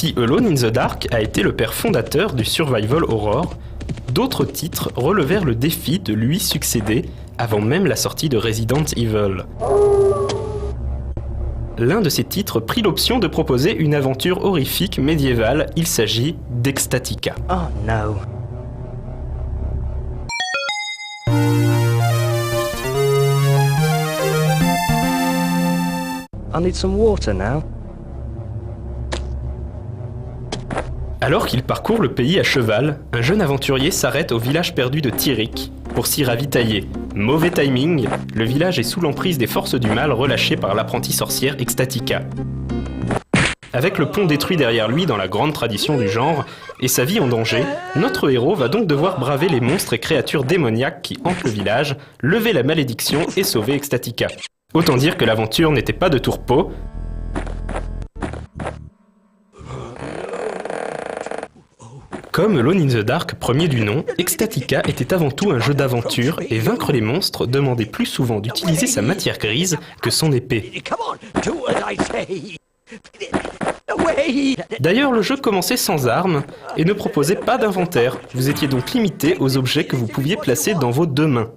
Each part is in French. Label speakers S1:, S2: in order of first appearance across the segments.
S1: Si Alone in the Dark a été le père fondateur du survival horror, d'autres titres relevèrent le défi de lui succéder avant même la sortie de Resident Evil. L'un de ces titres prit l'option de proposer une aventure horrifique médiévale, il s'agit d'Extatica.
S2: Oh no. I need some water now.
S1: Alors qu'il parcourt le pays à cheval, un jeune aventurier s'arrête au village perdu de Tyric pour s'y ravitailler. Mauvais timing, le village est sous l'emprise des forces du mal relâchées par l'apprentie sorcière Extatica. Avec le pont détruit derrière lui dans la grande tradition du genre, et sa vie en danger, notre héros va donc devoir braver les monstres et créatures démoniaques qui hantent le village, lever la malédiction et sauver Extatica. Autant dire que l'aventure n'était pas de tout repos. Comme Alone in the Dark, premier du nom, Extatica était avant tout un jeu d'aventure et vaincre les monstres demandait plus souvent d'utiliser sa matière grise que son épée. D'ailleurs, le jeu commençait sans armes et ne proposait pas d'inventaire. Vous étiez donc limité aux objets que vous pouviez placer dans vos deux mains.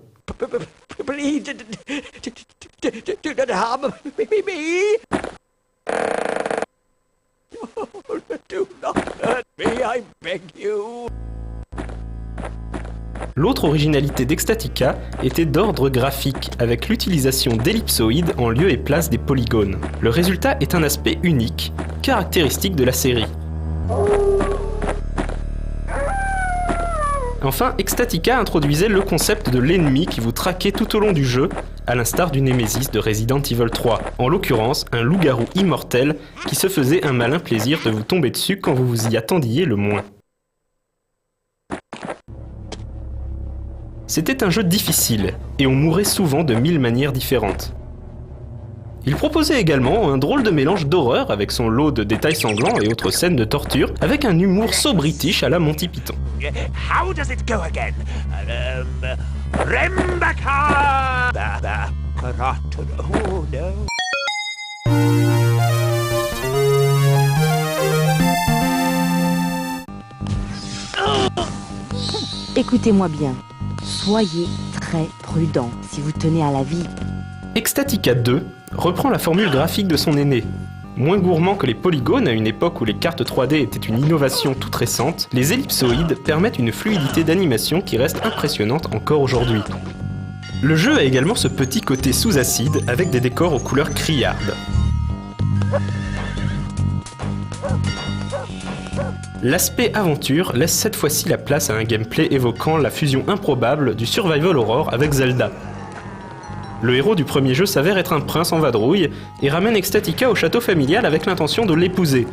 S1: L'autre originalité d'Extatica était d'ordre graphique, avec l'utilisation d'ellipsoïdes en lieu et place des polygones. Le résultat est un aspect unique, caractéristique de la série. Enfin, Extatica introduisait le concept de l'ennemi qui vous traquait tout au long du jeu, à l'instar du Némésis de Resident Evil 3, en l'occurrence un loup-garou immortel qui se faisait un malin plaisir de vous tomber dessus quand vous vous y attendiez le moins. C'était un jeu difficile, et on mourait souvent de 1000 manières différentes. Il proposait également un drôle de mélange d'horreur avec son lot de détails sanglants et autres scènes de torture, avec un humour so-british à la Monty Python.
S3: How does it go again? Rembaka! Oh no.
S4: Écoutez-moi bien, soyez très prudents si vous tenez à la vie.
S1: Extatica 2 reprend la formule graphique de son aîné. Moins gourmand que les polygones à une époque où les cartes 3D étaient une innovation toute récente, les ellipsoïdes permettent une fluidité d'animation qui reste impressionnante encore aujourd'hui. Le jeu a également ce petit côté sous acide avec des décors aux couleurs criardes. L'aspect aventure laisse cette fois-ci la place à un gameplay évoquant la fusion improbable du survival horror avec Zelda. Le héros du premier jeu s'avère être un prince en vadrouille et ramène Extatica au château familial avec l'intention de l'épouser.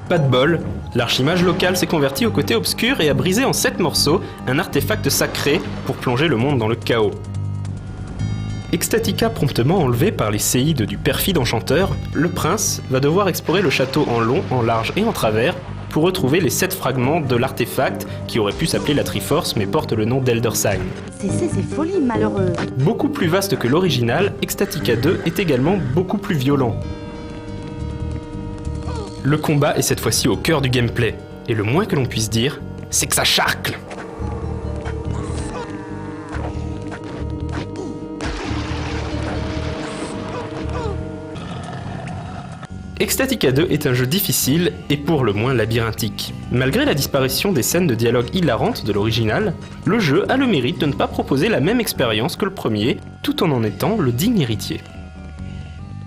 S1: Pas de bol, l'archimage local s'est converti au côté obscur et a brisé en 7 morceaux un artefact sacré pour plonger le monde dans le chaos. Extatica promptement enlevé par les séides du perfide enchanteur, le prince va devoir explorer le château en long, en large et en travers pour retrouver les 7 fragments de l'artefact qui aurait pu s'appeler la Triforce mais porte le nom d'Elder Sign.
S4: Cessez ces folies malheureuses.
S1: Beaucoup plus vaste que l'original, Extatica 2 est également beaucoup plus violent. Le combat est cette fois-ci au cœur du gameplay, et le moins que l'on puisse dire, c'est que ça charcle. Extatica 2 est un jeu difficile et pour le moins labyrinthique. Malgré la disparition des scènes de dialogue hilarantes de l'original, le jeu a le mérite de ne pas proposer la même expérience que le premier, tout en étant le digne héritier.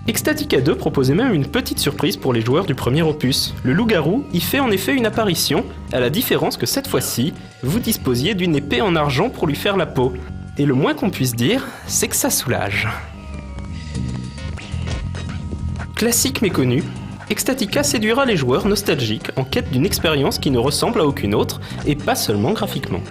S1: Extatica 2 proposait même une petite surprise pour les joueurs du premier opus. Le loup-garou y fait en effet une apparition, à la différence que cette fois-ci, vous disposiez d'une épée en argent pour lui faire la peau. Et le moins qu'on puisse dire, c'est que ça soulage. Classique méconnu, Extatica séduira les joueurs nostalgiques en quête d'une expérience qui ne ressemble à aucune autre, et pas seulement graphiquement.